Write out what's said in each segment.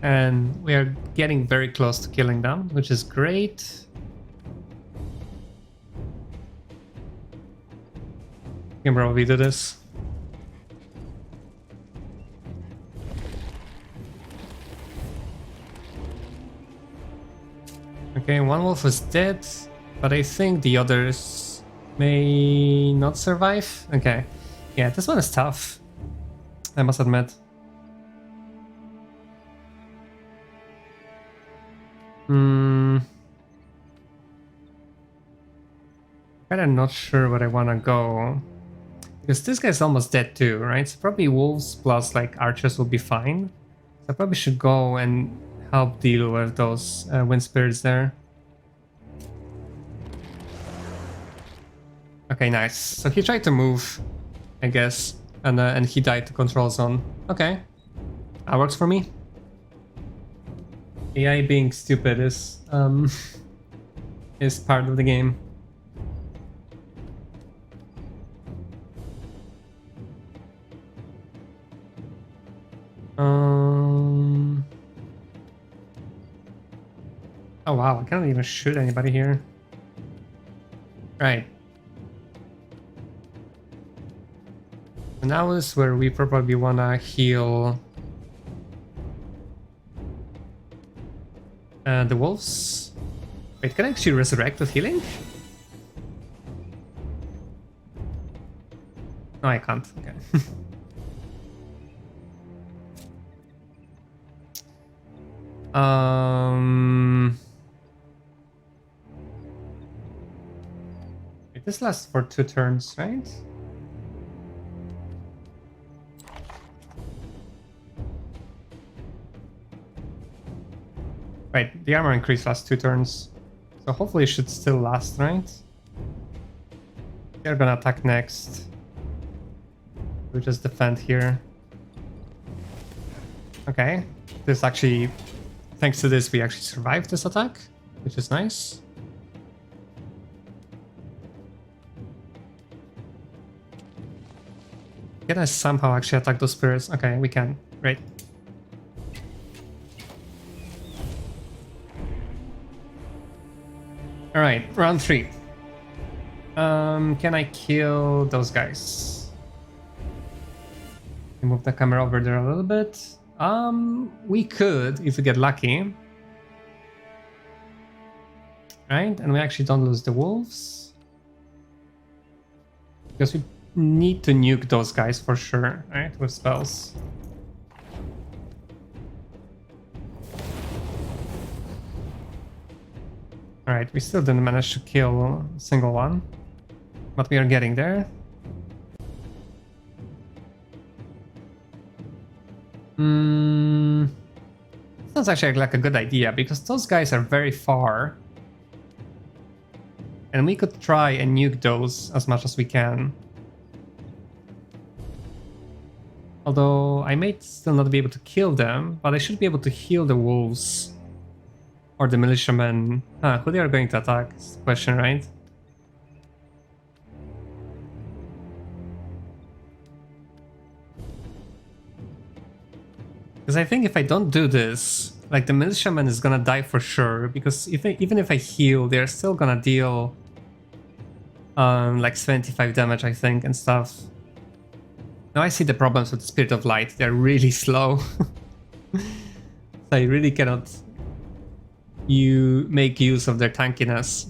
And we are getting very close to killing them, which is great. We can probably do this. Okay, one wolf is dead, but I think the others may not survive. Okay, yeah, this one is tough, I must admit. Kinda not sure where I wanna go. Because this guy's almost dead too, right? So probably wolves plus like archers will be fine. So I probably should go and help deal with those wind spirits there. Okay, nice. So he tried to move, I guess, and he died to control zone. Okay, that works for me. AI being stupid is is part of the game. Oh wow, I can't even shoot anybody here. Right. So now is where we probably wanna heal the wolves. Wait, can I actually resurrect with healing? No, I can't. Okay. Wait, this lasts for 2 turns, right? Right, the armor increase lasts 2 turns. So hopefully it should still last, right? They're gonna attack next. We just defend here. Okay. This actually, thanks to this, we actually survived this attack, which is nice. Can I somehow actually attack those spirits? Okay, we can. Great. Alright, round 3. Can I kill those guys? Move the camera over there a little bit. We could if we get lucky. Right, and we actually don't lose the wolves. Because we need to nuke those guys for sure, right, with spells. Alright, we still didn't manage to kill a single one. But we are getting there. Sounds actually like a good idea, because those guys are very far. And we could try and nuke those as much as we can. Although I may still not be able to kill them, but I should be able to heal the wolves. Or the militiamen. Who they are going to attack is the question, right? Because I think if I don't do this, like the militiaman is gonna die for sure, because even if I heal, they're still gonna deal like 75 damage, I think, and stuff. Now I see the problems with the Spirit of Light. They're really slow. So I really cannot make use of their tankiness.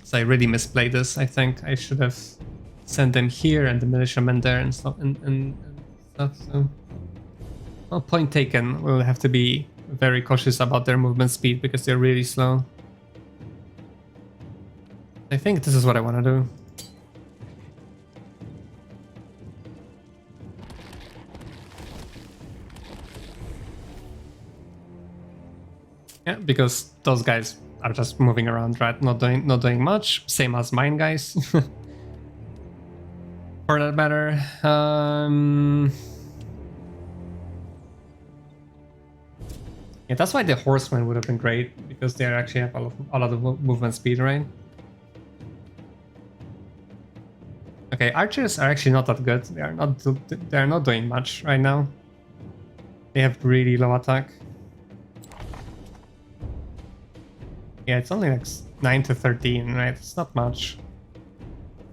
So I really misplayed this. I think I should have sent them here and the militiamen there and stuff. And stuff. So, well, point taken. We'll have to be very cautious about their movement speed because they're really slow. I think this is what I want to do. Yeah, because those guys are just moving around, right? Not doing much. Same as mine guys. For that matter. Yeah, that's why the horsemen would have been great, because they actually have a lot of movement speed, right? Okay, archers are actually not that good. They are not doing much right now. They have really low attack. Yeah, it's only like 9 to 13, right? It's not much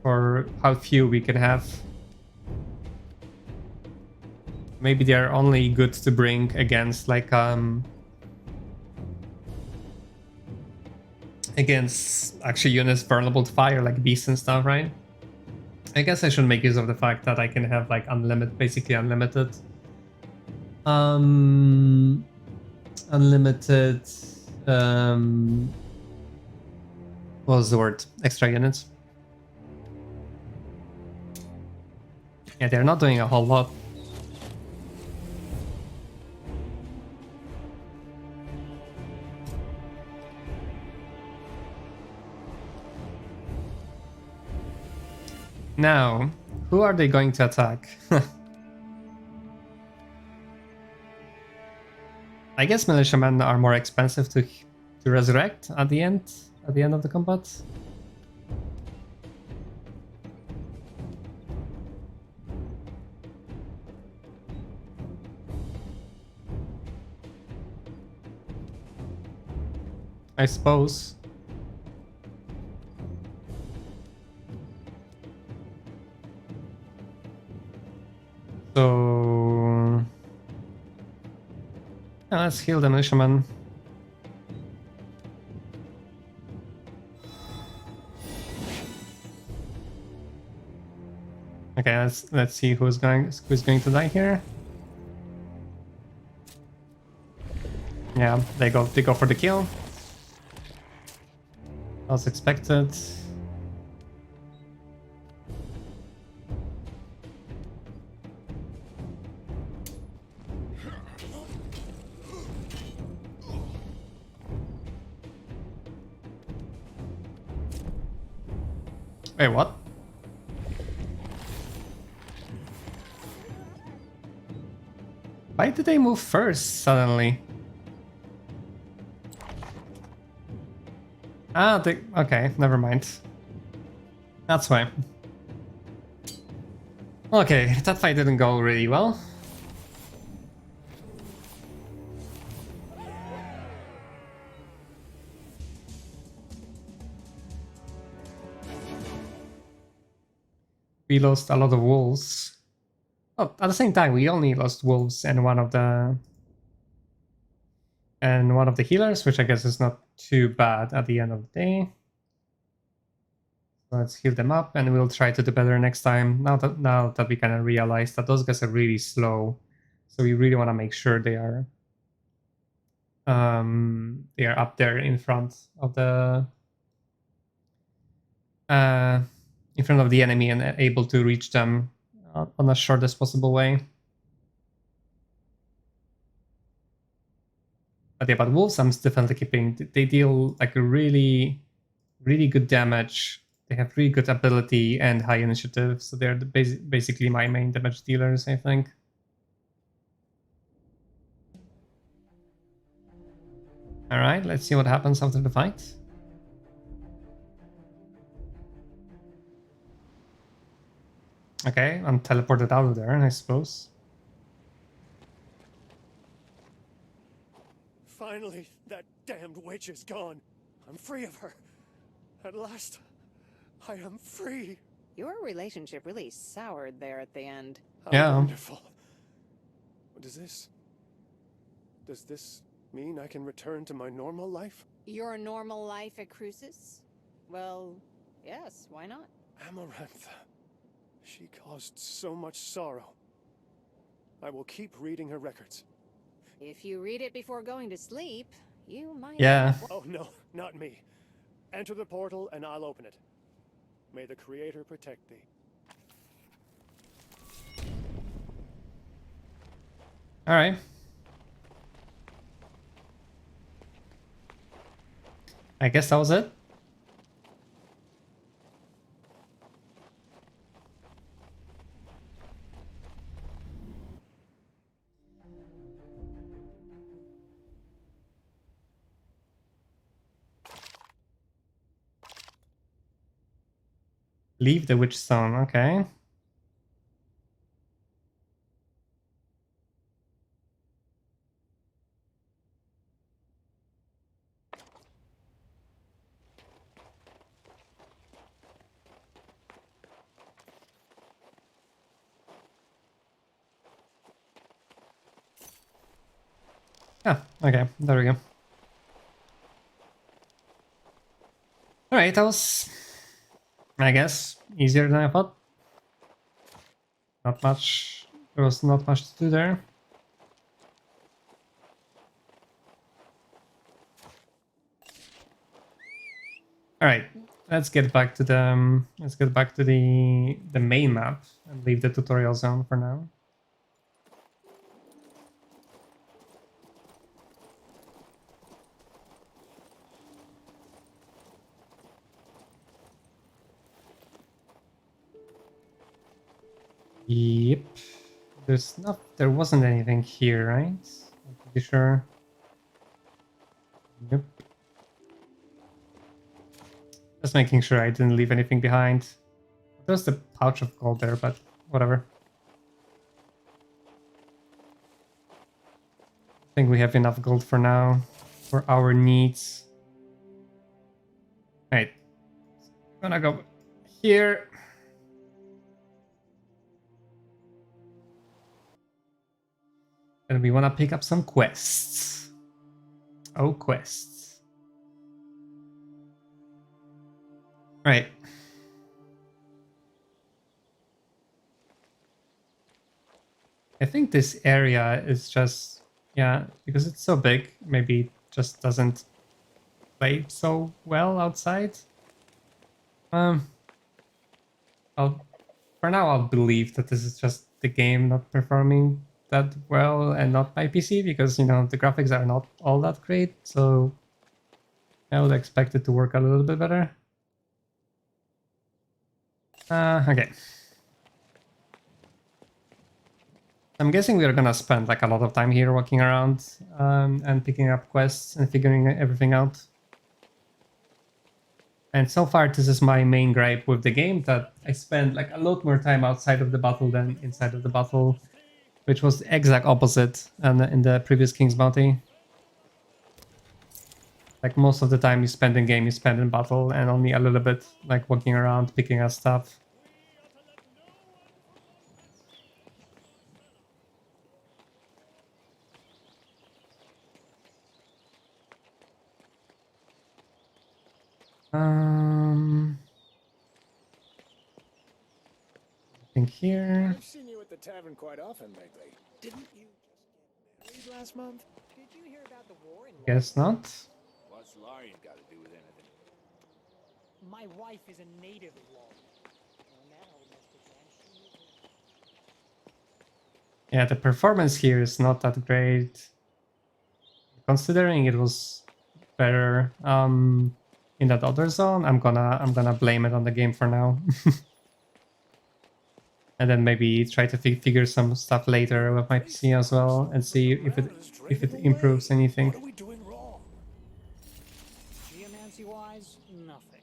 for how few we can have. Maybe they are only good to bring against like against actually units vulnerable to fire, like beasts and stuff, right? I guess I should make use of the fact that I can have like unlimited, basically unlimited unlimited what was the word? Extra units. Yeah, they're not doing a whole lot. Now, who are they going to attack? I guess militiamen are more expensive to resurrect at the end of the combat. I suppose. So yeah, let's heal the militiaman. Okay, let's see who's going to die here. Yeah, they go for the kill. As expected. Wait, what? Why did they move first suddenly? Ah, okay, never mind. That's why. Okay, that fight didn't go really well. We lost a lot of wolves. Oh, at the same time, we only lost wolves and one of the healers, which I guess is not too bad at the end of the day. So let's heal them up, and we'll try to do better next time. Now that we kind of realize that those guys are really slow, so we really want to make sure they are up there in front of the enemy and able to reach them on the shortest possible way. But yeah, but wolves I'm definitely keeping. They deal like a really good damage. They have really good ability and high initiative, so they're basically my main damage dealers, I think. Alright, let's see what happens after the fight. Okay, I'm teleported out of there, I suppose. Finally, that damned witch is gone. I'm free of her. At last, I am free. Your relationship really soured there at the end. How wonderful. Does this mean I can return to my normal life? Your normal life at Crucis? Well, yes, why not? Amaranth. She caused so much sorrow. I will keep reading her records. If you read it before going to sleep, you might... Yeah. Oh no, not me. Enter the portal and I'll open it. May the Creator protect thee. Alright. I guess that was it. Leave the witch stone, okay. Ah, okay, there we go. Alright, that was, I guess, easier than I thought. Not much, there was not much to do there. Alright, let's get back to the main map and leave the tutorial zone for now. Yep. There wasn't anything here, right? I'm pretty sure. Yep. Just making sure I didn't leave anything behind. There's the pouch of gold there, but whatever. I think we have enough gold for now, for our needs. Right. Gonna go here. And we wanna pick up some quests. Oh, quests. Right. I think this area is just, yeah, because it's so big, maybe it just doesn't play so well outside. For now, I'll believe that this is just the game not performing that well and not my PC, because, you know, the graphics are not all that great, so I would expect it to work a little bit better. Okay. I'm guessing we are gonna spend like a lot of time here walking around and picking up quests and figuring everything out. And so far, this is my main gripe with the game, that I spend like a lot more time outside of the battle than inside of the battle, which was the exact opposite in the previous King's Bounty. Like most of the time you spend in game, you spend in battle, and only a little bit like walking around, picking up stuff. I think here. I've seen you at the tavern quite often lately. Didn't you just get married last month? Did you hear about the war in Guess not. What's Larian got to do with anything? My wife is a native of Lawrence. On that whole messed again, Yeah, the performance here is not that great. Considering it was better in that other zone, I'm gonna blame it on the game for now. And then maybe try to figure some stuff later with my PC as well and see if it improves anything. What are we doing wrong? geomancy-wise, nothing.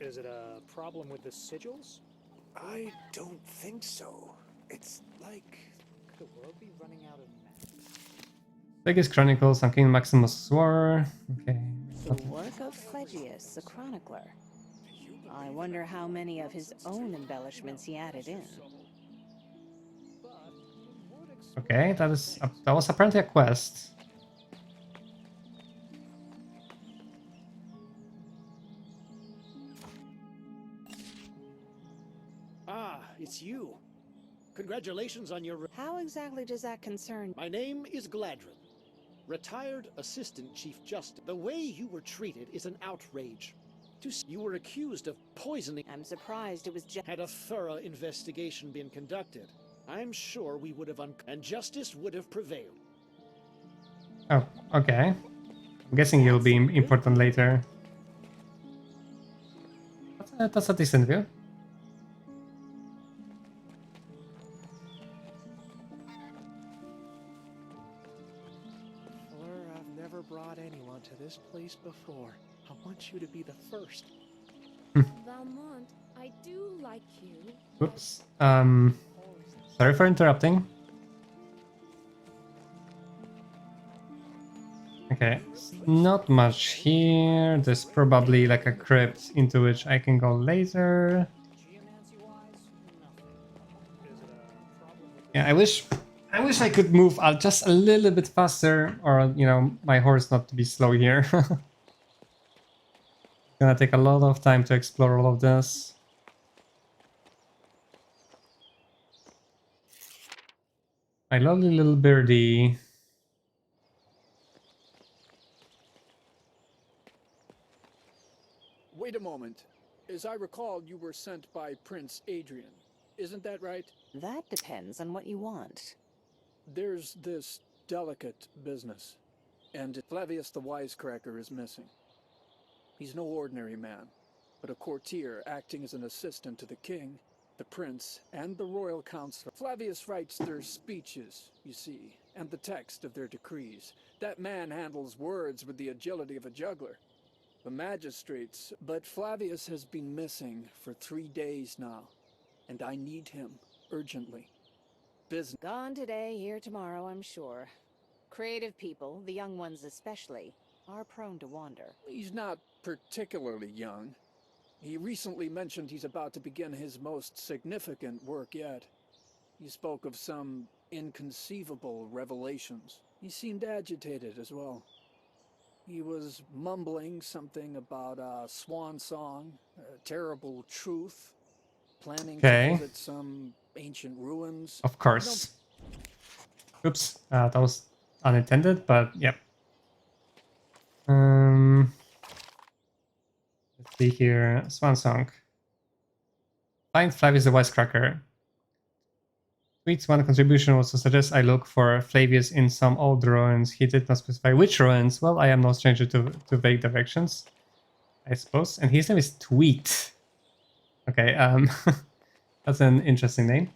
Is it a problem with the sigils? I don't think so. It's like... Could the world be running out of maps? Biggest Chronicles, I'm King Maximus War. Okay. The work of Phlegyas, the chronicler. I wonder how many of his own embellishments he added in. Okay, that was apparently a quest. Ah, it's you. Congratulations on your... How exactly does that concern? My name is Gladrin, retired Assistant Chief Justice. The way you were treated is an outrage. You were accused of poisoning. I'm surprised it was just... Had a thorough investigation been conducted, I'm sure we would have and justice would have prevailed. Oh, okay. I'm guessing you'll be important later. That's a decent view. Fleur, I've never brought anyone to this place before. I want you to be the first. Valmont, I do like you. Oops. Sorry for interrupting. Okay, not much here. There's probably like a crypt into which I can go later. Geomancy-wise, nothing. Is it a problem with Yeah, I wish wish I could move just a little bit faster, or, you know, my horse not to be slow here. Gonna take a lot of time to explore all of this. My lovely little birdie. Wait a moment. As I recall, you were sent by Prince Adrian. Isn't that right? That depends on what you want. There's this delicate business, and Flavius the Wisecracker is missing. He's no ordinary man, but a courtier acting as an assistant to the king, the prince, and the royal council. Flavius writes their speeches, you see, and the text of their decrees. That man handles words with the agility of a juggler. The magistrates, but Flavius has been missing for 3 days now, and I need him urgently. Business. Gone today, here tomorrow, I'm sure. Creative people, the young ones especially, are prone to wander. He's not particularly young. He recently mentioned he's about to begin his most significant work yet. He spoke of some inconceivable revelations. He seemed agitated as well. He was mumbling something about a swan song, a terrible truth, planning to visit some ancient ruins. Of course. Oops, that was unintended, but yep. Let's see here. Swan Song. Find Flavius the Wisecracker. Tweets one contribution was to suggest I look for Flavius in some old ruins. He did not specify which ruins. Well, I am no stranger to vague directions, I suppose. And his name is Tweet. Okay, that's an interesting name.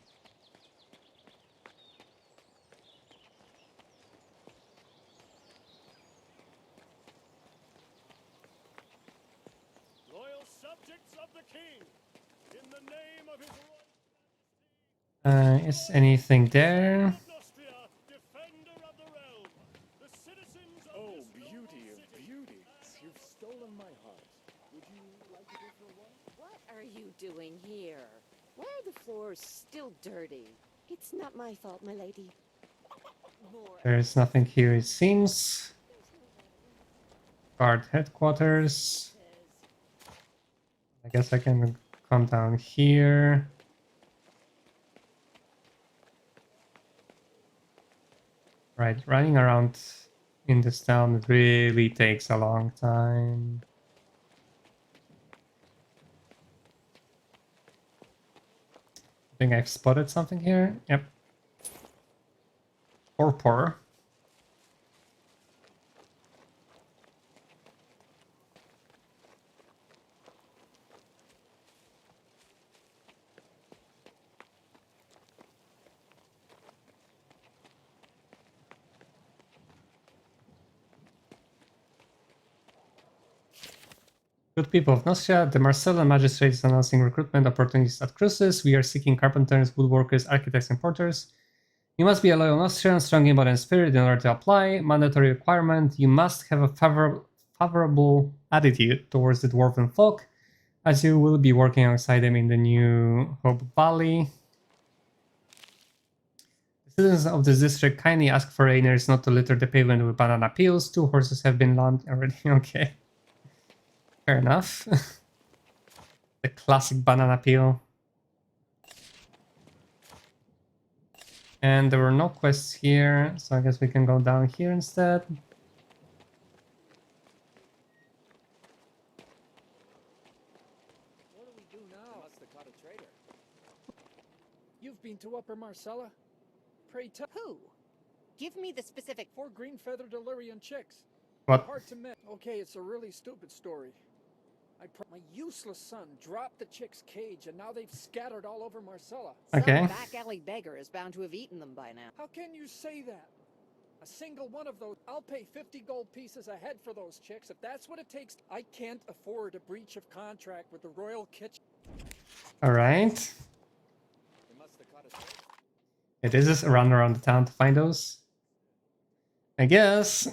Loyal subjects of the king, in the name of his royal Is anything there? Nostria, defender of the realm, the citizens of Oh, this beauty noble of city. beauties. You've stolen my heart. Would you like to go for a walk? What are you doing here? Why are the floors still dirty? It's not my fault, my lady. There's nothing here, it seems. Guard headquarters. I guess I can come down here. Right, running around in this town really takes a long time. I think I've spotted something here. Yep. Torpor. Good people of Nostria, the Marcellan magistrate is announcing recruitment opportunities at cruises. We are seeking carpenters, woodworkers, architects, and porters. You must be a loyal Nostrian, strong in body and spirit in order to apply. Mandatory requirement, you must have a favorable attitude towards the dwarven folk, as you will be working alongside them in the New Hope Valley. The citizens of this district kindly ask foreigners not to litter the pavement with banana peels. 2 horses have been launched already. Okay. Fair enough. The classic banana peel. And there were no quests here, so I guess we can go down here instead. What do we do now? Must have caught a traitor. You've been to Upper Marcella? Pray tell. Who? Give me the specific. 4 green-feathered Illyrian chicks. What? Hard to miss. Okay, it's a really stupid story. My useless son dropped the chick's cage, and now they've scattered all over Marcella. Okay. Some back alley beggar is bound to have eaten them by now. How can you say that? A single one of those. I'll pay 50 gold pieces a head for those chicks if that's what it takes. I can't afford a breach of contract with the royal kitchen. Alright. They must have caught a traitor. It is just a run around the town to find those. I guess.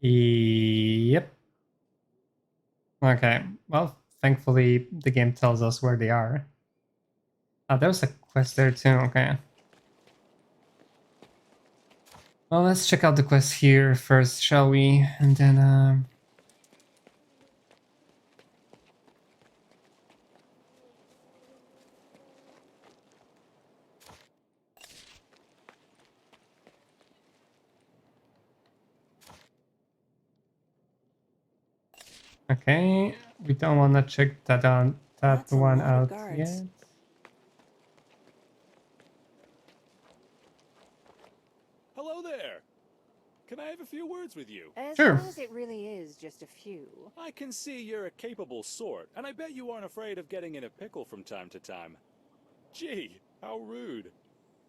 Yep. Okay. Well, thankfully the game tells us where they are. Ah, there's a quest there too. Okay. Well, let's check out the quest here first, shall we? And then, okay, we don't want to check that That's a one lot of out guards. yet. Hello there. Can I have a few words with you? As Sure. long as it really is just a few. I can see you're a capable sort, and I bet you aren't afraid of getting in a pickle from time to time. Gee, how rude.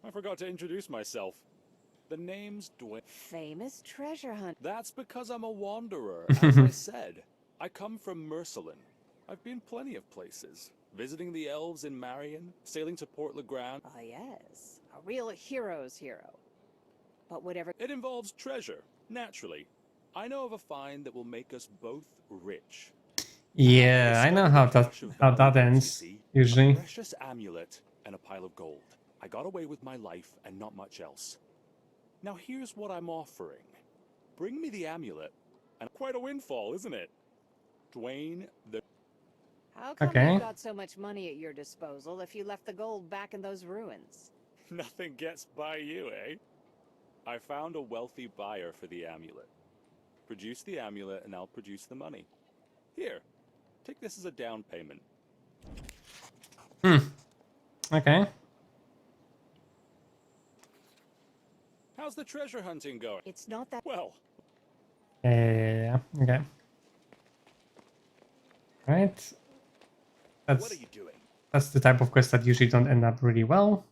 I forgot to introduce myself. The name's Dwayne. Famous treasure hunt. That's because I'm a wanderer, as I said. I come from Mercelin. I've been plenty of places. Visiting the elves in Marion, sailing to Port LeGrand. Ah, yes. A real hero's hero. But whatever. It involves treasure, naturally. I know of a find that will make us both rich. Yeah, I know how Discovered a cache of that valuables, you ends see. usually. A precious amulet and a pile of gold. I got away with my life and not much else. Now here's what I'm offering. Bring me the amulet, and quite a windfall, isn't it? Dwayne the... How come Okay. you've got so much money at your disposal if you left the gold back in those ruins? Nothing gets by you, eh? I found a wealthy buyer for the amulet. Produce the amulet and I'll produce the money. Here, take this as a down payment. Okay. How's the treasure hunting going? It's not that. Well, Yeah. Okay. Right. what are you doing? That's the type of quest that usually don't end up really well.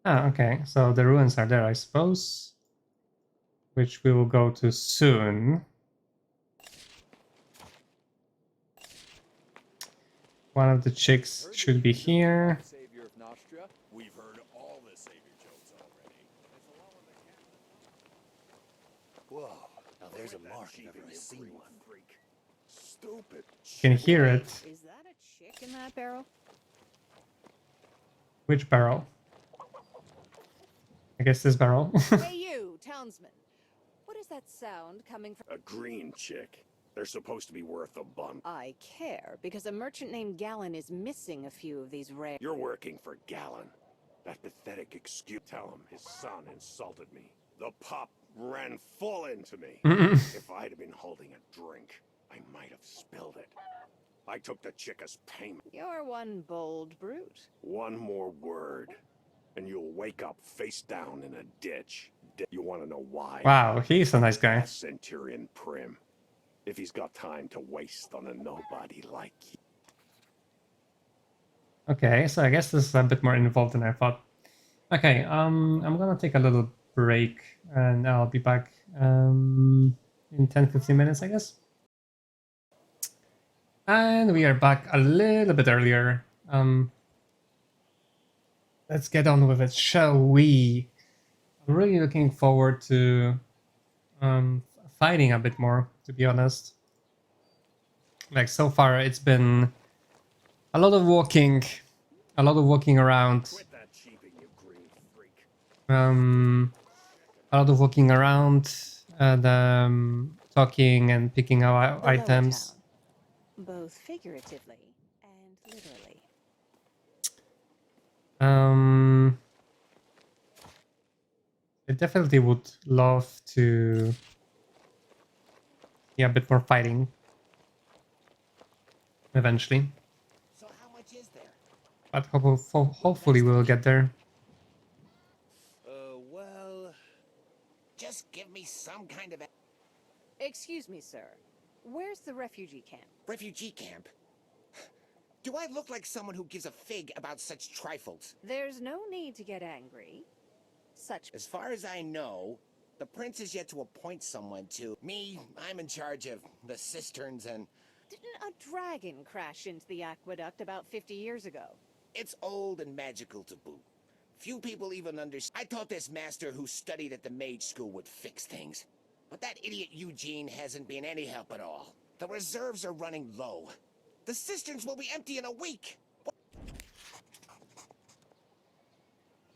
Ah, okay. So the ruins are there, I suppose. Which we will go to soon. One of the chicks should be here. Savior of Nostria. We've heard all the savior jokes already. Whoa, now there's a mark if I've ever seen one. Stupid. You can hear it. Is that a chick in that barrel? Which barrel? I guess this barrel. Hey, you, townsman. What is that sound coming from? A green chick. They're supposed to be worth a bun. I care because a merchant named Gallon is missing a few of these rare. You're working for Gallon. That pathetic excuse. Tell him his son insulted me. The pup ran full into me. If I'd have been holding a drink, I might have spilled it. I took the chick as payment. You're one bold brute. One more word, and you'll wake up face down in a ditch. You want to know why? Wow, he's a nice guy. Ask Centurion Prim. If he's got time to waste on a nobody like you. Okay, so I guess this is a bit more involved than I thought. Okay, I'm gonna take a little break and I'll be back in 10-15 minutes, I guess. And we are back a little bit earlier. Let's get on with it, shall we? I'm really looking forward to fighting a bit more, to be honest. Like, so far it's been a lot of walking around. Quit that cheaping, you green freak. A lot of walking around and talking and picking out The lower items. town, both figuratively and literally. I definitely would love to see a bit more fighting eventually, So how much is there? but hopefully we will get there. Well, just give me some kind of Excuse me, sir. Where's the refugee camp? refugee camp. Do I look like someone who gives a fig about such trifles? There's no need to get angry. Such. As far as I know, the prince is yet to appoint someone to me. I'm in charge of the cisterns and Didn't a dragon crash into the aqueduct about 50 years ago? It's old and magical to boot. Few people even understand. I thought this master who studied at the Mage School would fix things. But that idiot Eugene hasn't been any help at all. The reserves are running low. The cisterns will be empty in a week.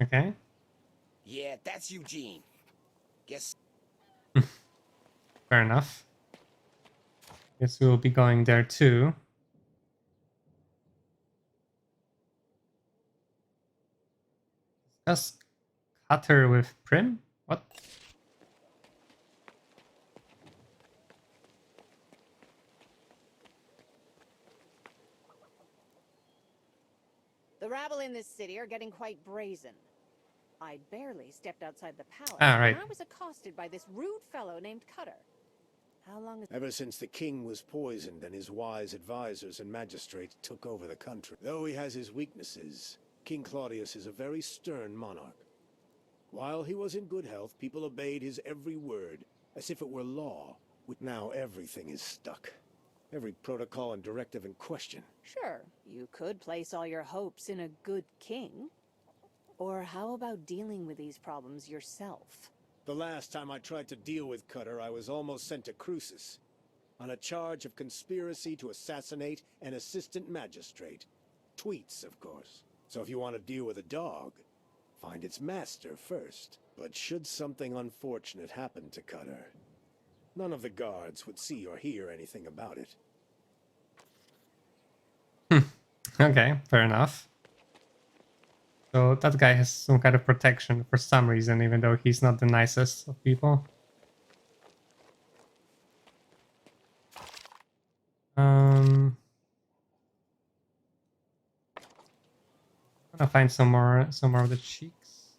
Okay. Yeah, that's Eugene. Guess. Fair enough. Guess we will be going there too. Just Cutter with Prim? What? The rabble in this city are getting quite brazen. I barely stepped outside the palace right. when I was accosted by this rude fellow named Cutter. How long has... Ever since the king was poisoned and his wise advisors and magistrates took over the country. Though he has his weaknesses, King Claudius is a very stern monarch. While he was in good health, people obeyed his every word, as if it were law. Now everything is stuck. Every protocol and directive in question. Sure, you could place all your hopes in a good king. Or how about dealing with these problems yourself? The last time I tried to deal with Cutter, I was almost sent to Crucis on a charge of conspiracy to assassinate an assistant magistrate. Tweets, of course. So if you want to deal with a dog, find its master first. But should something unfortunate happen to Cutter, none of the guards would see or hear anything about it. Okay, fair enough. So that guy has some kind of protection for some reason, even though he's not the nicest of people. I'm gonna find some more of the cheeks.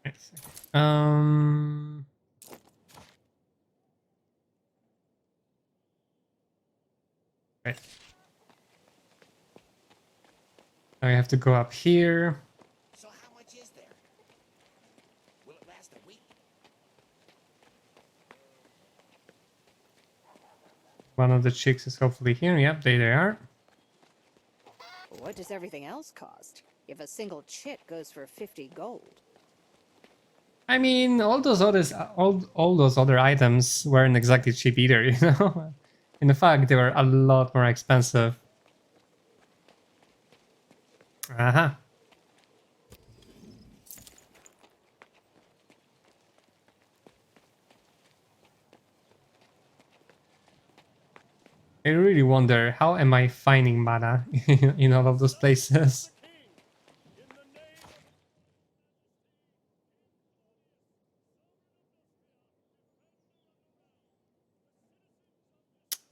Wait a second. Right. Now we have to go up here. So how much is there? Will it last a week? One of the chicks is hopefully here. Yep, they are. What does everything else cost? If a single chit goes for 50 gold. I mean, all those other items weren't exactly cheap either, you know? In fact, they were a lot more expensive. Aha. I really wonder, how am I finding mana in all of those places?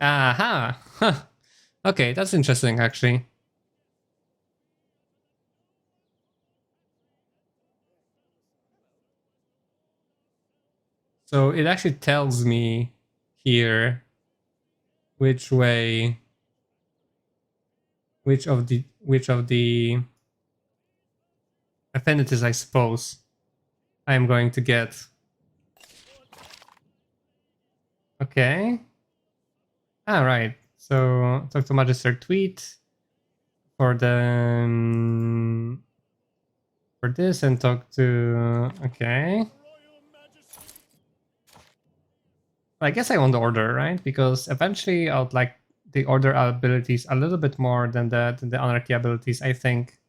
Aha! Huh. Okay, that's interesting, actually. So it actually tells me here which way, which of the affinities, I suppose, I am going to get. Okay. All right. So talk to Magister Tweet for the for this, and talk to. Okay. I guess I want the order, right? Because eventually I would like the order abilities a little bit more than the anarchy abilities, I think.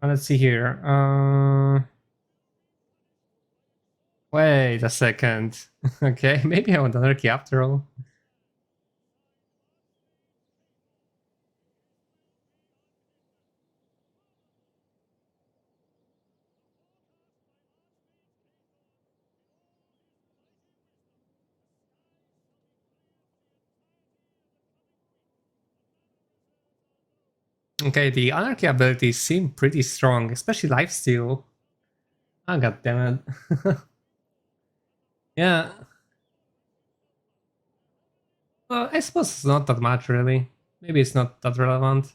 Let's see here. Wait a second. Okay, maybe I want anarchy after all. Okay, the anarchy abilities seem pretty strong, especially lifesteal. Oh, god damn it. Yeah. Well, I suppose it's not that much, really. Maybe it's not that relevant.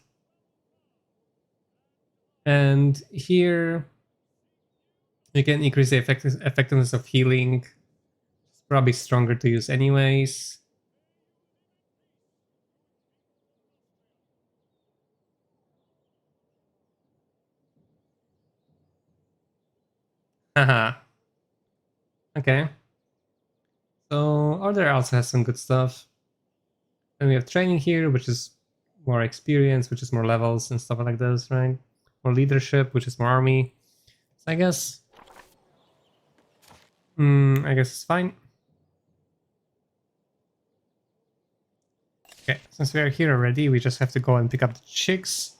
And here You can increase the effectiveness of healing. It's probably stronger to use anyways. Haha. Okay. So Order also has some good stuff. And we have training here, which is more experience, which is more levels and stuff like this, right? More leadership, which is more army. So I guess it's fine. Okay, since we are here already, we just have to go and pick up the chicks.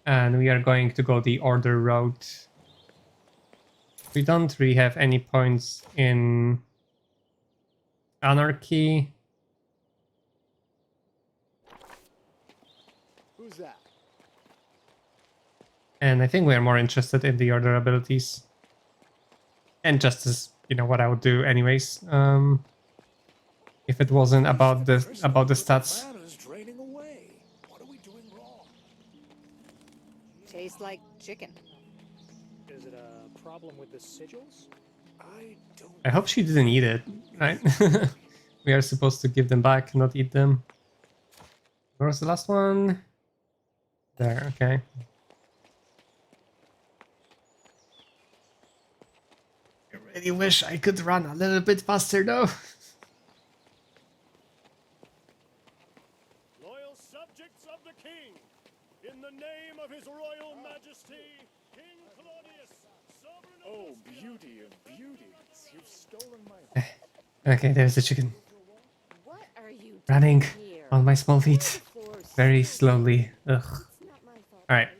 And we are going to go the Order route. We don't really have any points in Anarchy. Who's that? And I think we are more interested in the Order abilities. And just as, you know, what I would do anyways. If it wasn't about the stats. Man is draining away. What are we doing wrong? Tastes like chicken. Is it a problem with the sigils? I hope she didn't eat it, right? We are supposed to give them back, not eat them. Where was the last one? There, okay. I really wish I could run a little bit faster though. Loyal subjects of the king, in the name of his royal majesty, King Claudius, sovereign of Oh, beauty of beauties. You've stolen my Okay, there's the chicken. What are you Running doing here? on my small feet. The floor is Very still slowly. Ugh. It's not my fault, Alright. lady.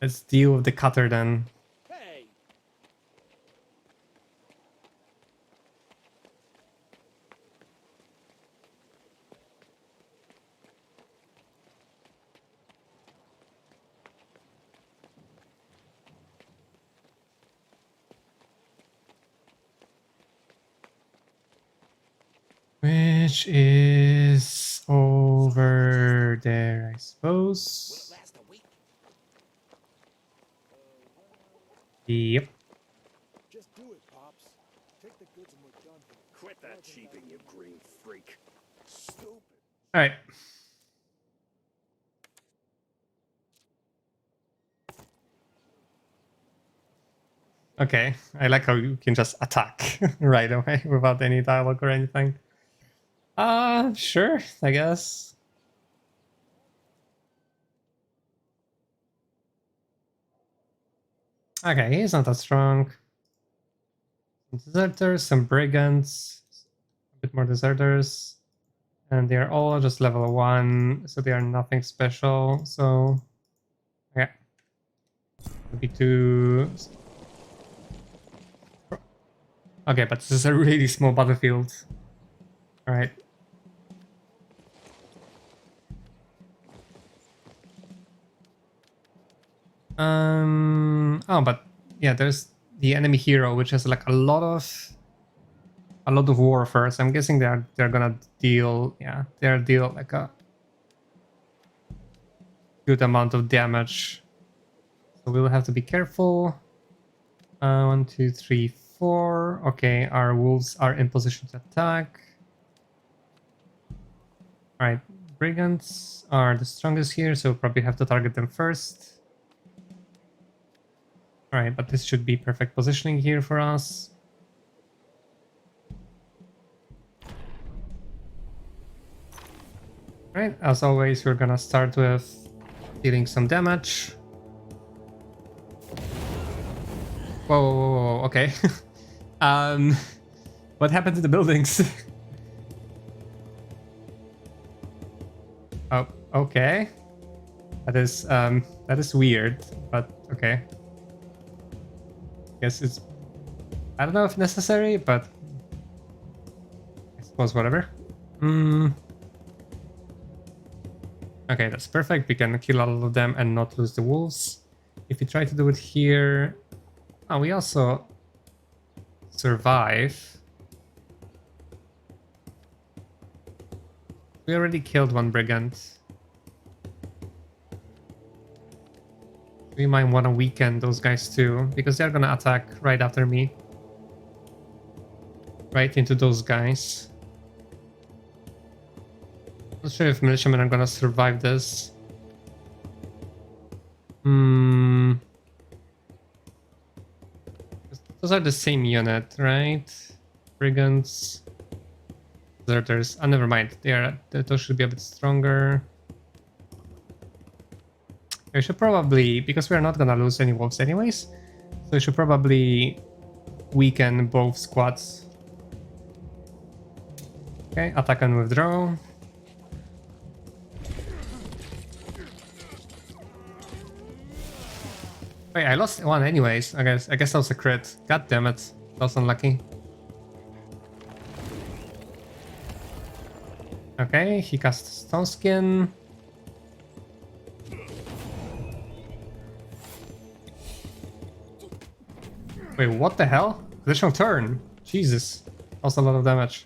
Let's deal with the cutter then. Hey! Which is over there, I Will it suppose. last a week? Yep. Just do it, Pops. Take the goods and we're done here. Quit that cheaping, you green freak. Stupid. Alright. Okay, I like how you can just attack right away without any dialogue or anything. Sure, I guess. Okay, he's not that strong. Some deserters, some brigands, a bit more deserters. And they're all just level 1, so they are nothing special, so... Yeah. Maybe two... Okay, but this is a really small battlefield. Alright. Oh, but yeah, there's the enemy hero, which has like a lot of warfare. So I'm guessing they're gonna deal, yeah, they'll deal like a good amount of damage. So we'll have to be careful. 1, 2, 3, 4. Okay, our wolves are in position to attack. Alright, brigands are the strongest here, so we'll probably have to target them first. Alright, but this should be perfect positioning here for us. Alright, as always, we're gonna start with dealing some damage. Whoa, whoa, whoa, whoa, okay. What happened to the buildings? Oh, okay. That is weird, but okay. Guess it's... I don't know if necessary, but... I suppose whatever. Okay, that's perfect. We can kill all of them and not lose the wolves. If we try to do it here... Oh, we also... survive. We already killed one brigand. We might want to weaken those guys too, because they're gonna attack right after me. Right into those guys. Not sure if militiamen are gonna survive this. Those are the same unit, right? Brigands. Deserters. Oh, never mind. Those should be a bit stronger. We should probably, because we're not gonna lose any wolves anyways, so we should probably weaken both squads. Okay, attack and withdraw. Wait, I lost one anyways. I guess that was a crit. God damn it. That was unlucky. Okay, he cast Stone Skin. Wait, what the hell? Additional turn. Jesus. That was a lot of damage.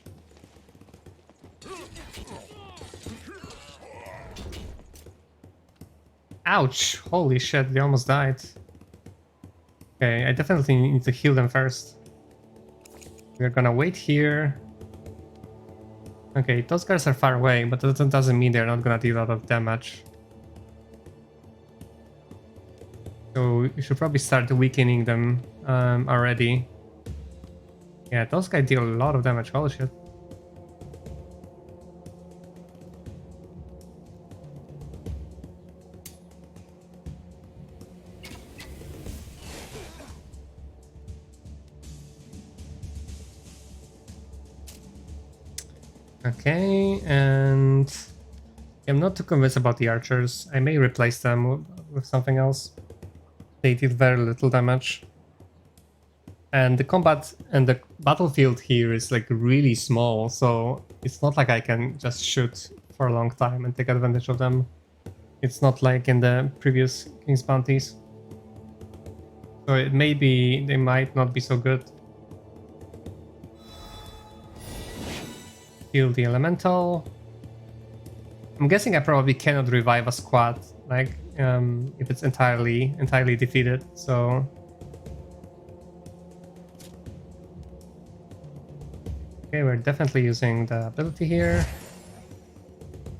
Ouch. Holy shit, they almost died. Okay, I definitely need to heal them first. We're gonna wait here. Okay, those guys are far away, but that doesn't mean they're not gonna deal a lot of damage. So you should probably start weakening them already. Yeah, those guys deal a lot of damage. Holy shit. Okay, and I'm not too convinced about the archers. I may replace them with something else. They did very little damage. And the combat and the battlefield here is like really small, so it's not like I can just shoot for a long time and take advantage of them. It's not like in the previous King's Bounties. So it may be, they might not be so good. Heal the elemental. I'm guessing I probably cannot revive a squad, like if it's entirely defeated. So okay, we're definitely using the ability here.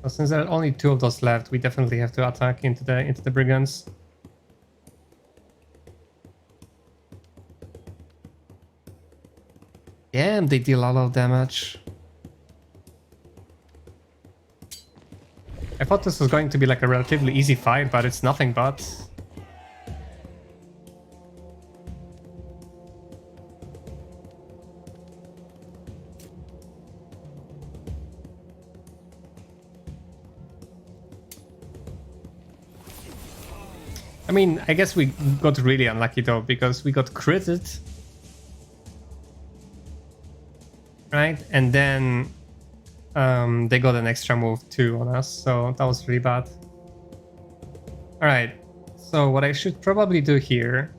So since there are only 2 of those left, we definitely have to attack into the brigands. Damn, they deal a lot of damage. I thought this was going to be like a relatively easy fight, but it's nothing but. I mean, I guess we got really unlucky though, because we got critted. Right? And then they got an extra move too on us, so that was really bad. Alright, so what I should probably do here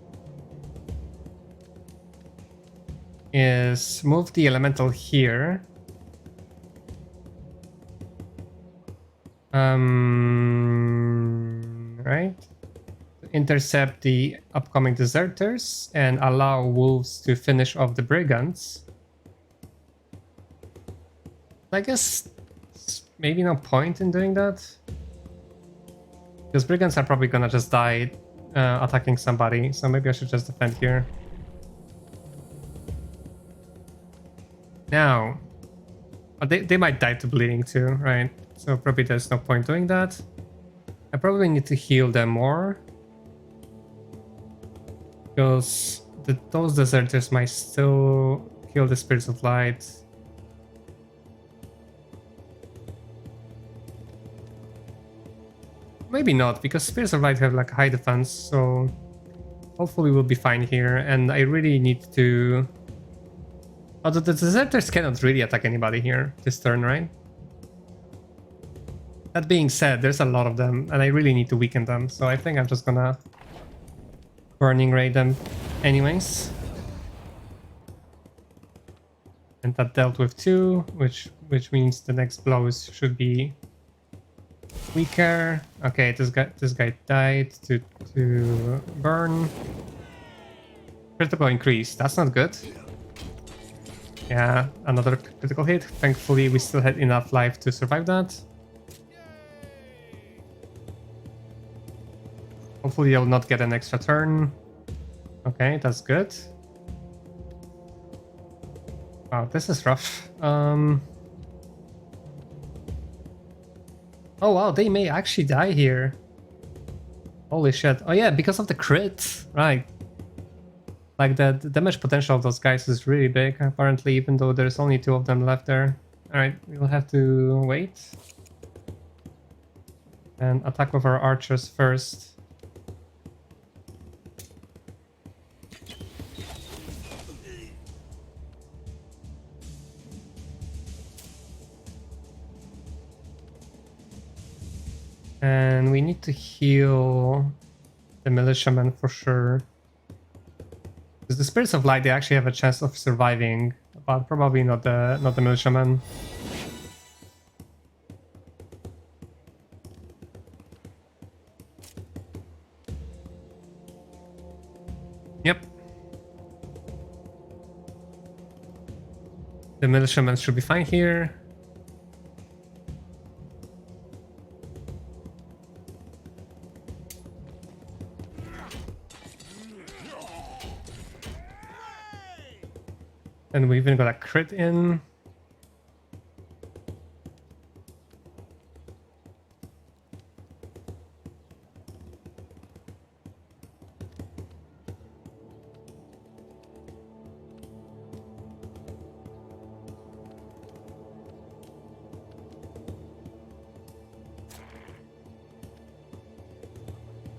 is move the elemental here. Right? Intercept the upcoming deserters and allow wolves to finish off the brigands. I guess maybe no point in doing that, because brigands are probably gonna just die attacking somebody, so maybe I should just defend here. Now, but they might die to bleeding too, right? So probably there's no point doing that. I probably need to heal them more, because those deserters might still kill the spirits of light. Maybe not, because Spirits of Light have like high defense, so hopefully we'll be fine here. And I really need to... Although the deserters cannot really attack anybody here this turn, right? That being said, there's a lot of them, and I really need to weaken them, so I think I'm just gonna Burning Ray them anyways. And that dealt with 2, which means the next blow should be Weaker. Okay, this guy died to burn. Critical increase. That's not good. Yeah, another critical hit. Thankfully, we still had enough life to survive that. Hopefully, you'll not get an extra turn. Okay, that's good. Wow, this is rough. Oh wow, they may actually die here. Holy shit. Oh yeah, because of the crit. Right. Like the damage potential of those guys is really big, apparently, even though there's only 2 of them left there. Alright, we'll have to wait. And attack with our archers first. And we need to heal the militiamen for sure. Because the spirits of light, they actually have a chance of surviving, but probably not the militiamen. Yep. The militiamen should be fine here. And we even got a crit in.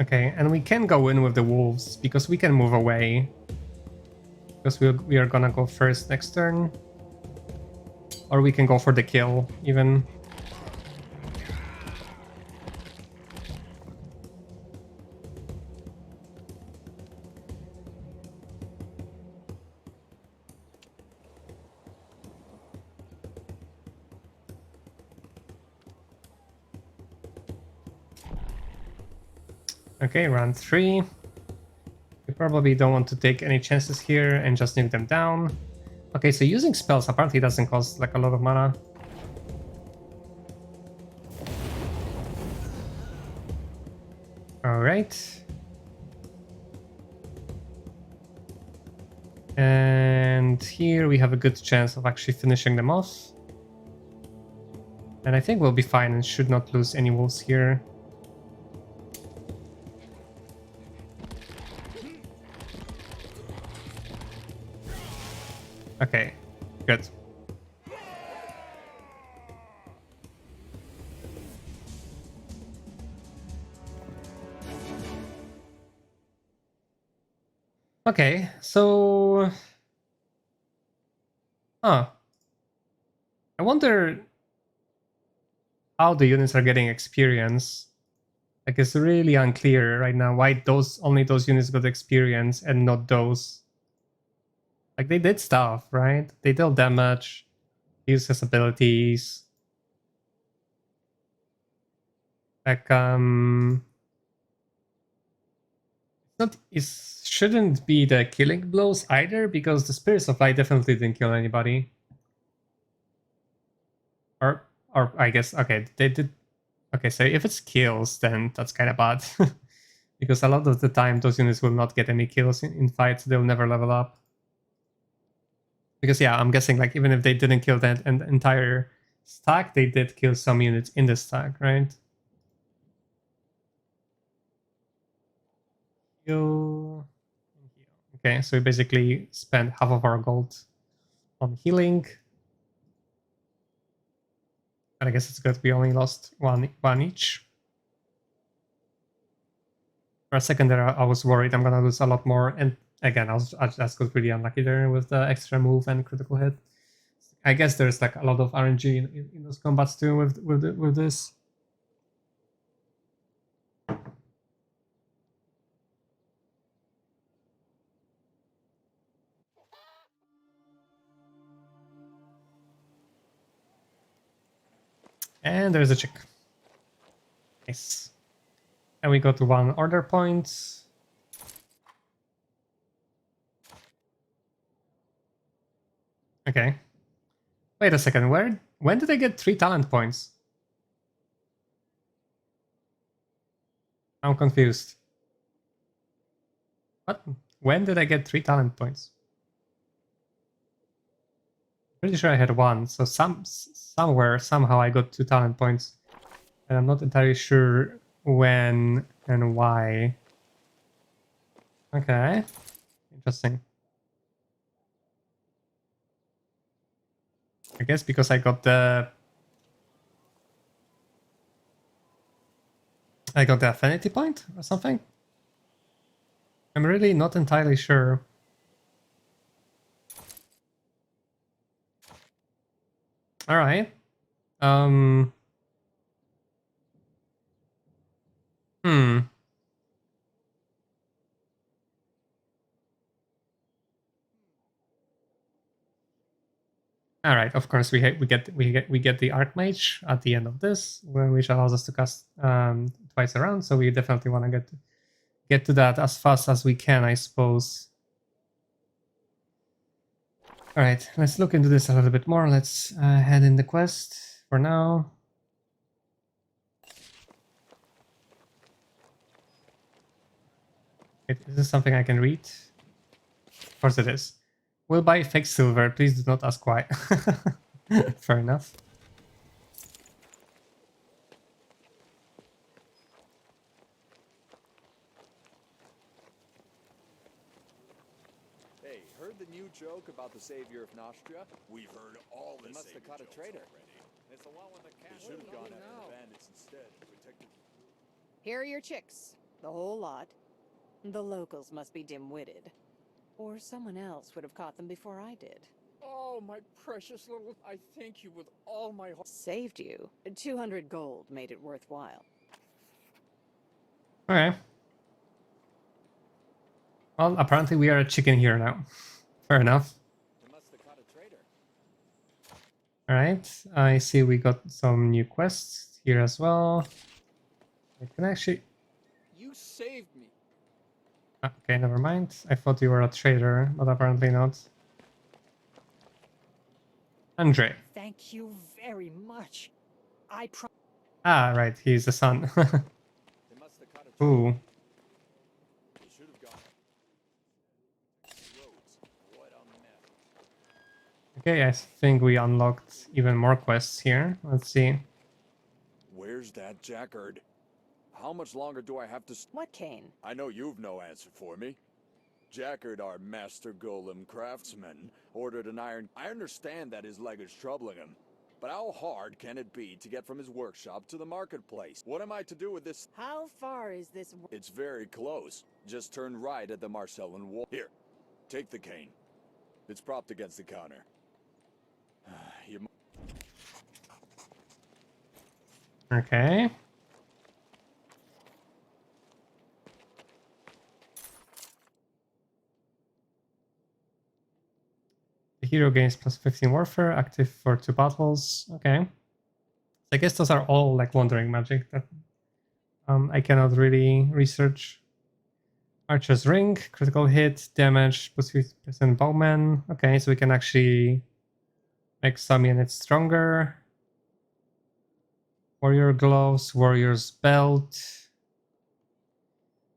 Okay, and we can go in with the wolves because we can move away. Because we are gonna go first next turn. Or we can go for the kill, even. Okay, round 3. We probably don't want to take any chances here and just nuke them down. Okay, so using spells apparently doesn't cost like a lot of mana. Alright. And here we have a good chance of actually finishing them off. And I think we'll be fine and should not lose any wolves here. Okay, good. Okay, so... Huh. I wonder how the units are getting experience. Like, it's really unclear right now why only those units got experience and not those. Like, they did stuff, right? They dealt damage, used his abilities. Like, it shouldn't be the killing blows either, because the Spirits of Light definitely didn't kill anybody. Or I guess, okay, they did. Okay, so if it's kills, then that's kind of bad. Because a lot of the time, those units will not get any kills in fights, they'll never level up. Because yeah, I'm guessing like even if they didn't kill that entire stack, they did kill some units in the stack, right? Heal. Okay, so we basically spent half of our gold on healing. And I guess it's good we only lost one each. For a second there, I was worried I'm gonna lose a lot more, and again, I just got really unlucky there with the extra move and critical hit. I guess there's like a lot of RNG in those combats too with this. And there's a chick. Nice. And we got 1 order point. Okay. Wait a second, when did I get 3 talent points? I'm confused. What? When did I get 3 talent points? Pretty sure I had 1, so somewhere, somehow I got 2 talent points. And I'm not entirely sure when and why. Okay. Interesting. I guess because I got the affinity point or something? I'm really not entirely sure. Alright. Hmm. All right. Of course, we get the Archmage at the end of this, which allows us to cast twice around. So we definitely want to get to that as fast as we can, I suppose. All right. Let's look into this a little bit more. Let's head in the quest for now. Wait, is this something I can read? Of course it is. We'll buy fake silver. Please do not ask why. Fair enough. Hey, heard the new joke about the savior of Nostria? We've heard all the Must have savior caught a jokes traitor. already. It's the one with the cat. They should have gone after the bandits instead. Protected. Here are your chicks. The whole lot. The locals must be dim-witted. Or someone else would have caught them before I did. Oh, my precious little... I thank you with all my heart. Saved you. 200 gold made it worthwhile. Okay. Well, apparently we are a chicken here now. Fair enough. They must have caught a traitor. Alright, I see we got some new quests here as well. I can actually... You saved me. Okay, never mind. I thought you were a trader, but apparently not. Andre. Thank you very much. I Ah, right, he's the son. They must have caught a traitor. Ooh. They should have gone. Roads. What a mess. Okay, I think we unlocked even more quests here. Let's see. Where's that Jackard? How much longer do I have to... What, Kane? I know you've no answer for me. Jackard, our master golem craftsman, ordered an iron... I understand that his leg is troubling him. But how hard can it be to get from his workshop to the marketplace? What am I to do with this? How far is this? It's very close. Just turn right at the Marcellan wall. Here, take the cane. It's propped against the counter. You... Okay. The hero gains plus 15 warfare, active for 2 battles. Okay. So I guess those are all like wandering magic that I cannot really research. Archer's ring, critical hit, damage, plus 50% bowman. Okay, so we can actually make some units stronger. Warrior gloves, warrior's belt.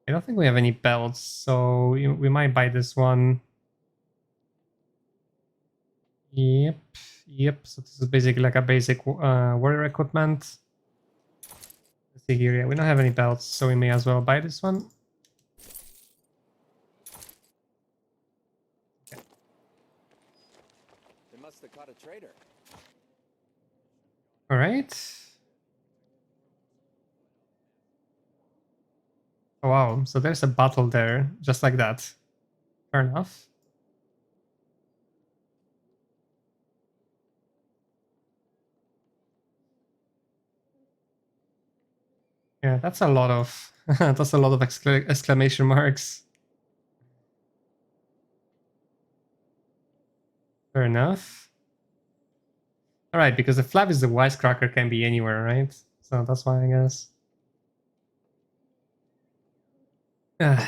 I don't think we have any belts, so we might buy this one. Yep. So this is basically like a basic warrior equipment. Let's see here. Yeah, we don't have any belts, so we may as well buy this one. Okay. They must have caught a traitor. All right. Oh wow! So there's a battle there, just like that. Fair enough. Yeah, that's a lot of that's a lot of exclamation marks. Fair enough. All right, because the flap is the wisecracker can be anywhere, right? So that's why I guess. I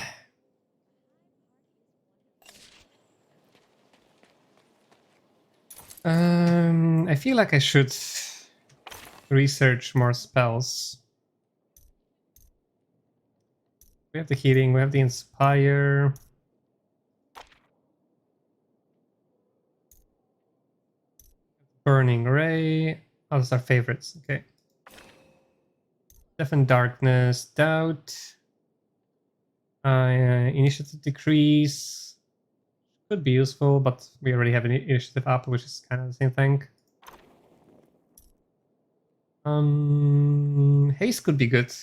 feel like I should research more spells. We have the healing, we have the inspire. Burning ray. Oh, those are favorites. Okay. Deafen darkness, doubt. Initiative decrease. Could be useful, but we already have an initiative up, which is kind of the same thing. Haste could be good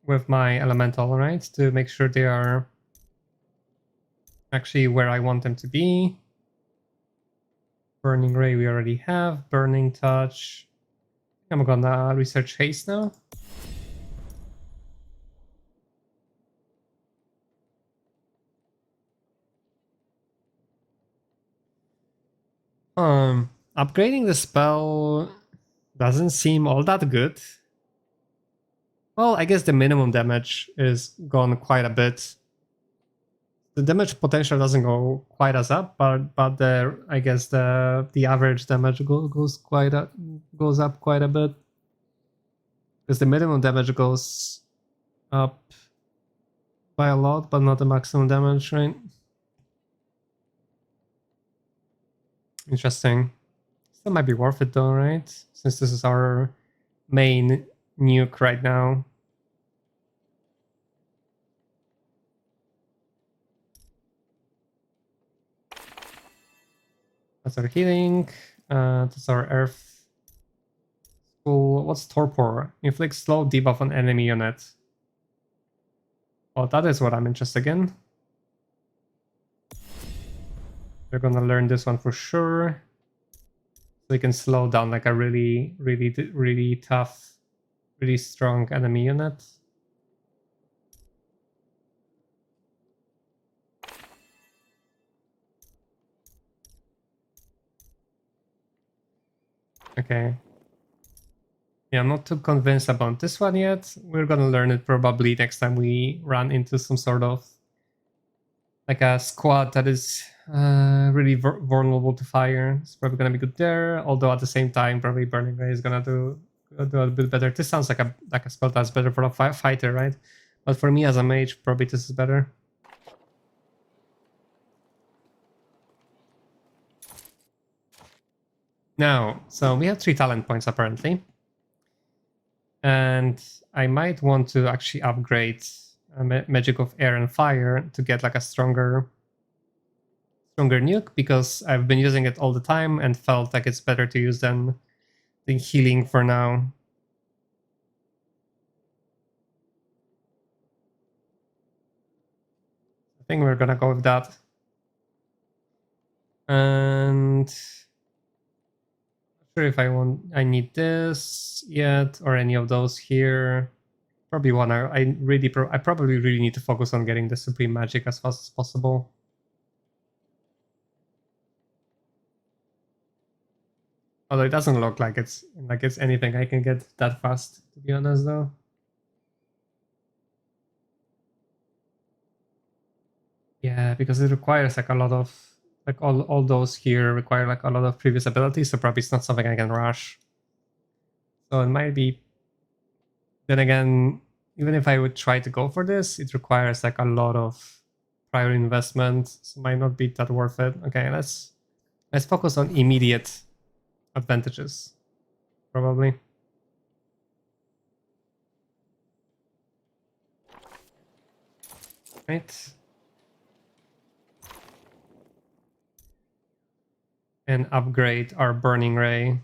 with my elemental, right? To make sure they are actually where I want them to be. Burning ray we already have. Burning touch. I'm gonna research haste now. Upgrading the spell doesn't seem all that good. Well, I guess the minimum damage is gone quite a bit. The damage potential doesn't go quite as up, but I guess the average damage goes up quite a bit. Because the minimum damage goes up by a lot, but not the maximum damage, right? Interesting. Still might be worth it though, right? Since this is our main nuke right now. That's our healing. That's our earth. Cool. What's torpor? Inflict slow debuff on enemy unit. Well, that is what I'm interested in. We're gonna learn this one for sure. So we can slow down like a really tough, really strong enemy unit. Okay. Yeah, I'm not too convinced about this one yet. We're gonna learn it probably next time we run into some sort of like a squad that is really vulnerable to fire. It's probably gonna be good there. Although at the same time, probably Burning Ray is gonna do a bit better. This sounds like a spell that's better for a fighter, right? But for me as a mage, probably this is better. Now, so we have 3 talent points apparently. And I might want to actually upgrade Magic of Air and Fire to get like a stronger nuke, because I've been using it all the time and felt like it's better to use than healing for now. I think we're gonna go with that. And not sure if I need this yet or any of those here. Probably one. I probably really need to focus on getting the Supreme Magic as fast as possible. Although it doesn't look like it's anything I can get that fast, to be honest, though. Yeah, because it requires like a lot of all those here require like a lot of previous abilities, so probably it's not something I can rush. So it might be. Then again, even if I would try to go for this, it requires like a lot of prior investment, so it might not be that worth it. Okay, let's focus on immediate advantages, probably. Right. And upgrade our Burning Ray.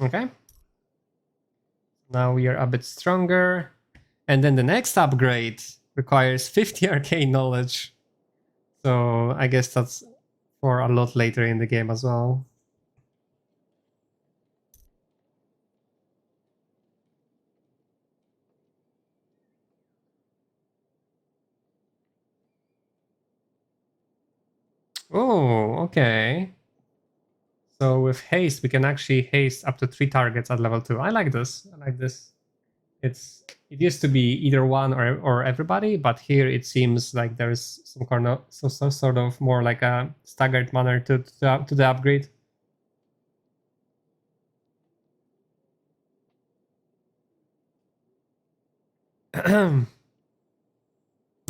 Okay. Now we are a bit stronger. And then the next upgrade requires 50 arcane knowledge. So I guess that's for a lot later in the game as well. Oh, okay. So with haste, we can actually haste up to 3 targets at level 2. I like this. I like this. It used to be either one or everybody, but here it seems like there's some sort of more like a staggered manner to the upgrade.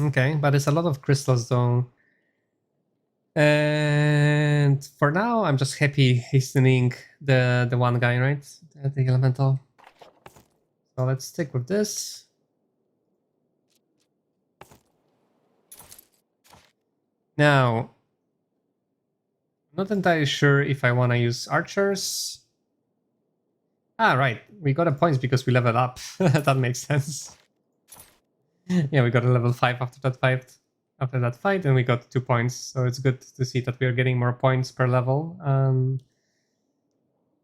Okay, but it's a lot of crystals though. And for now, I'm just happy hastening the one guy, right? The elemental. So let's stick with this. Now, I'm not entirely sure if I want to use archers. Ah, right. We got a points because we leveled up. That makes sense. Yeah, we got a level 5 after that fight. And we got 2 points. So it's good to see that we are getting more points per level.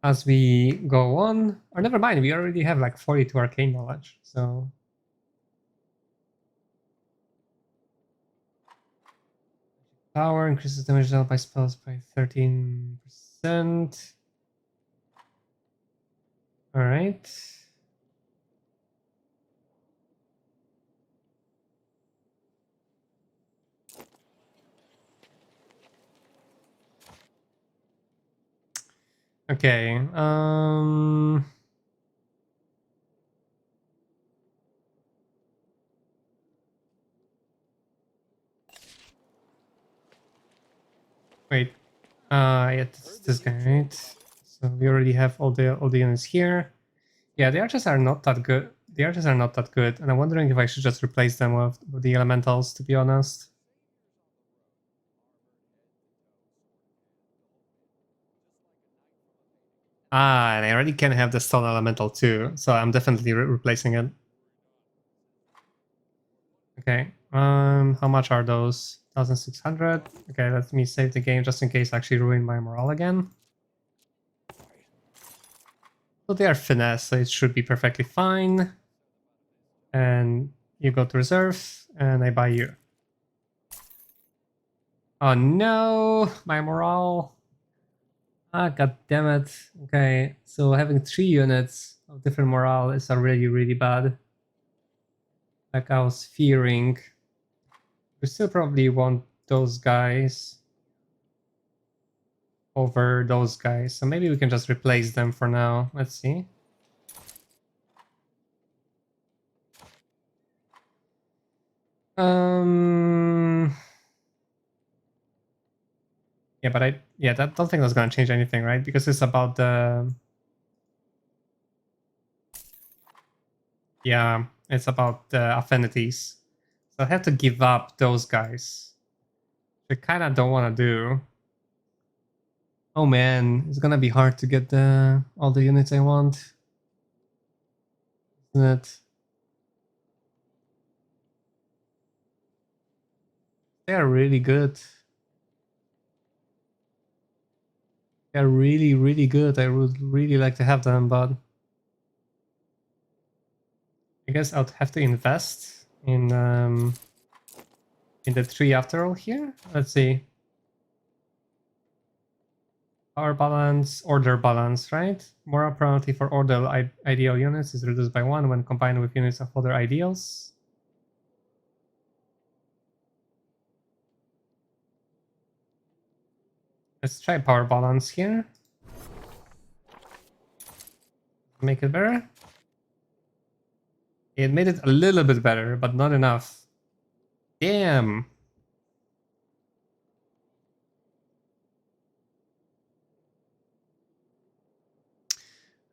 As we go on. Or never mind, we already have like 42 arcane knowledge. So power increases damage dealt by spells by 13%. Alright. Okay. Wait. Yeah, this guy, right? So we already have all the units here. Yeah, the archers are not that good. The archers are not that good, and I'm wondering if I should just replace them with the elementals, to be honest. Ah, and I already can have the stone elemental too, so I'm definitely replacing it. Okay. How much are those? 1,600. Okay, let me save the game just in case I actually ruin my morale again. So they are finesse, so it should be perfectly fine. And you go to reserve, and I buy you. Oh no, my morale. Ah, god damn it. Okay, so having 3 units of different morale is already really bad. Like I was fearing. We still probably want those guys over those guys. So maybe we can just replace them for now. Let's see. Yeah, but I don't think that's gonna change anything, right? Because it's about the it's about the affinities. So I have to give up those guys. I kind of don't want to do. Oh man, it's gonna be hard to get all the units I want, isn't it? They are really good. They're really, really good. I would really like to have them, but I guess I'd have to invest in the tree after all here. Let's see. Power balance, order balance, right? Moral penalty for order ideal units is reduced by 1 when combined with units of other ideals. Let's try power balance here. Make it better. It made it a little bit better, but not enough. Damn.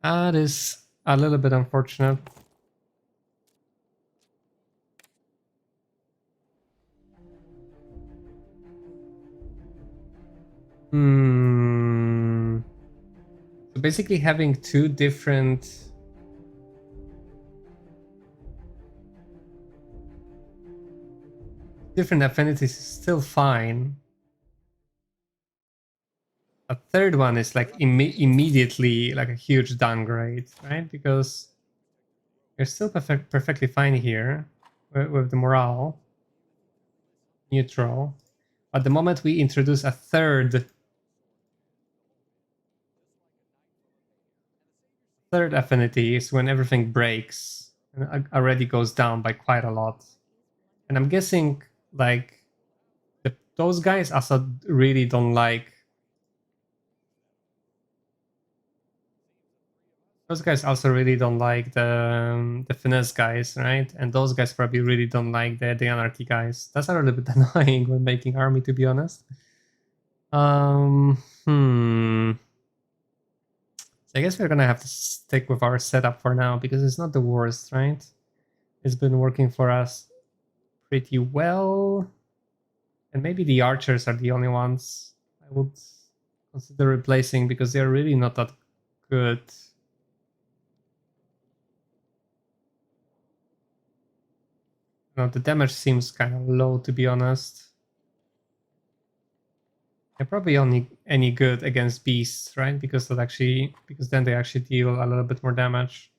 That is a little bit unfortunate. So basically having 2 different affinities is still fine. A third one is like immediately like a huge downgrade, right? Because you're still perfectly fine here with the morale. Neutral. But the moment we introduce a third Third affinity is when everything breaks and already goes down by quite a lot. And I'm guessing like those guys also really don't like. Those guys also really don't like the finesse guys, right? And those guys probably really don't like the anarchy guys. That's a little bit annoying when making army, to be honest. Hmm. So I guess we're gonna have to stick with our setup for now because it's not the worst, right? It's been working for us pretty well. And maybe the archers are the only ones I would consider replacing because they're really not that good. No, the damage seems kind of low, to be honest. They're probably only any good against beasts, right? Because then they actually deal a little bit more damage.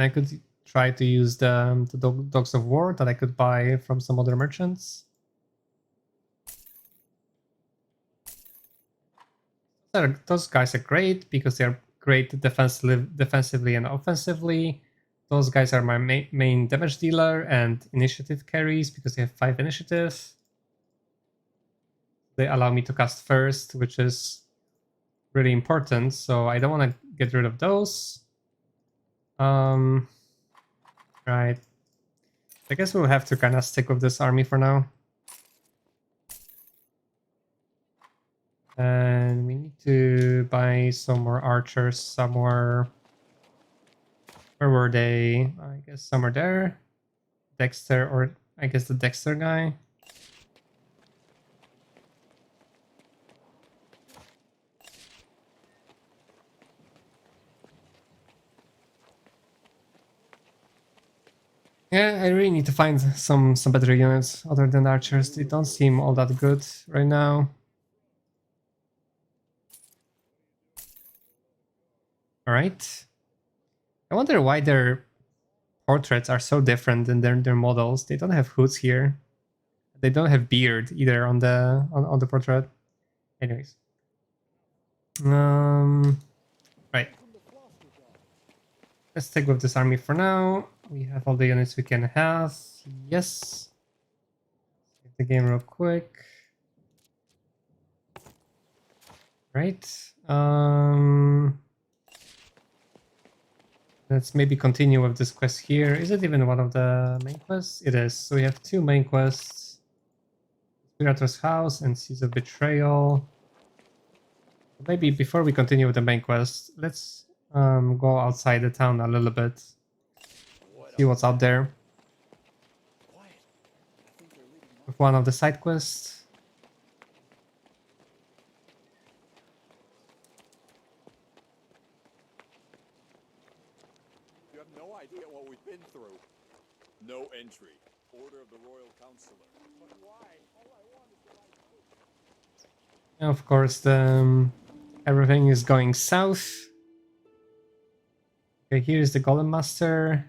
I could try to use the dogs of war that I could buy from some other merchants. Those guys are great because they're great defensively and offensively. Those guys are my main damage dealer and initiative carries because they have 5 initiative. They allow me to cast first, which is really important. So I don't want to get rid of those. Right. I guess we'll have to kind of stick with this army for now. And we need to buy some more archers somewhere. Where were they? I guess somewhere there. Dexter, or I guess the Dexter guy. Yeah, I really need to find some better units other than archers. They don't seem all that good right now. Alright. I wonder why their portraits are so different than their models. They don't have hoods here. They don't have beard either on the portrait. Anyways. Right. Let's stick with this army for now. We have all the units we can have. Yes. Save the game real quick. Right. Let's maybe continue with this quest here. Is it even one of the main quests? It is. So we have 2 main quests. Spirator's House and Seas of Betrayal. Maybe before we continue with the main quest, let's go outside the town a little bit. See what's out there. With one of the side quests. You have no idea what we've been through. No entry. Order of the Royal Counselor. But why? All I want is the right. Of course, everything is going south. Okay, here's the Golem Master.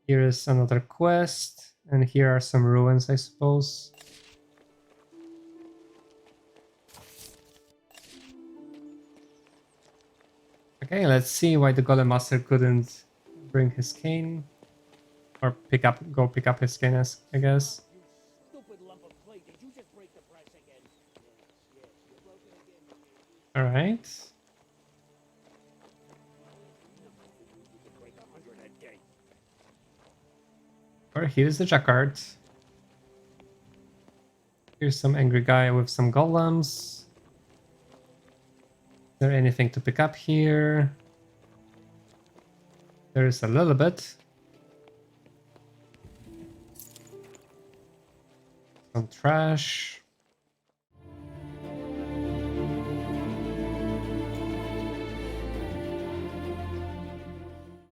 Here is another quest. And here are some ruins, I suppose. Okay, let's see why the Golem Master couldn't bring his cane. Or go pick up his cane, I guess. Stupid lump of clay. Did you just break the press again? Yes, you broke it again. Alright. Break 100 a day. Or here's the Jacquard. Here's some angry guy with some golems. Is there anything to pick up here? There is a little bit. Some trash.